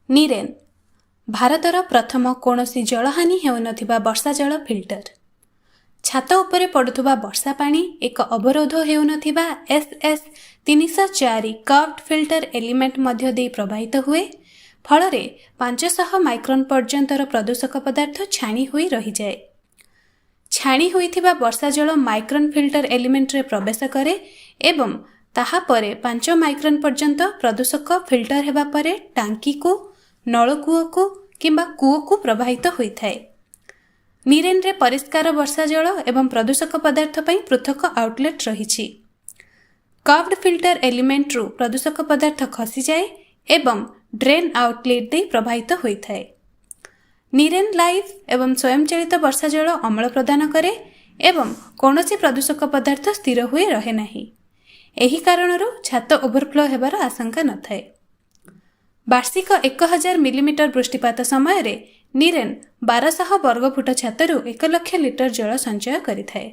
NeeRain ଭାରତର ପ୍ରଥମ କୌଣସି ଜଳହାନି ହେଉନଥିବା ବର୍ଷା ଜଳ ଫିଲ୍ଟର। ଛାତ ଉପରେ ପଡୁଥିବା ବର୍ଷା ପାଣି ଏକ ଅବରୋଧ ହେଉନଥିବା SS304 କର୍ଭଡ ଫିଲ୍ଟର ଏଲିମେଣ୍ଟ ମଧ୍ୟ ଦେଇ ପ୍ରବାହିତ ହୁଏ, ଫଳରେ 500 ମାଇକ୍ରନ ପର୍ଯ୍ୟନ୍ତର ପ୍ରଦୂଷକ ପଦାର୍ଥ ଛାଣି ହୋଇ ରହିଯାଏ। ଛାଣି ହୋଇଥିବା ବର୍ଷା ଜଳ ମାଇକ୍ରନ ଫିଲ୍ଟର ଏଲିମେଣ୍ଟରେ ପ୍ରବେଶ କରେ ଏବଂ ତାହାପରେ 5 ମାଇକ୍ରନ ପର୍ଯ୍ୟନ୍ତ ପ୍ରଦୂଷକ ଫିଲ୍ଟର ହେବା ପରେ ଟାଙ୍କିକୁ, ନଳକୂଅକୁ କିମ୍ବା କୂଅକୁ ପ୍ରବାହିତ ହୋଇଥାଏ। NeeRainରେ ପରିଷ୍କାର ବର୍ଷା ଜଳ ଏବଂ ପ୍ରଦୂଷକ ପଦାର୍ଥ ପାଇଁ ପୃଥକ ଆଉଟଲେଟ୍ ରହିଛି। କର୍ଭଡ ଫିଲ୍ଟର ଏଲିମେଣ୍ଟରୁ ପ୍ରଦୂଷକ ପଦାର୍ଥ ଖସିଯାଏ ଏବଂ ଡ୍ରେନ୍ ଆଉଟଲେଟ୍ ଦେଇ ପ୍ରବାହିତ ହୋଇଥାଏ। NeeRain ଲାଇଭ୍ ଏବଂ ସ୍ୱୟଂଚାଳିତ ବର୍ଷା ଜଳ ଅମଳ ପ୍ରଦାନ କରେ ଏବଂ କୌଣସି ପ୍ରଦୂଷକ ପଦାର୍ଥ ସ୍ଥିର ହୋଇ ରହେ ନାହିଁ। ଏହି କାରଣରୁ ଛାତ ଓଭରଫ୍ଲୋ ହେବାର ଆଶଙ୍କା ନଥାଏ। ବାର୍ଷିକ 1000 ମିଲିମିଟର ବୃଷ୍ଟିପାତ ସମୟରେ NeeRain 1200 ବର୍ଗଫୁଟ ଛାତରୁ 1 ଲକ୍ଷ ଲିଟର ଜଳ ସଞ୍ଚୟ କରିଥାଏ।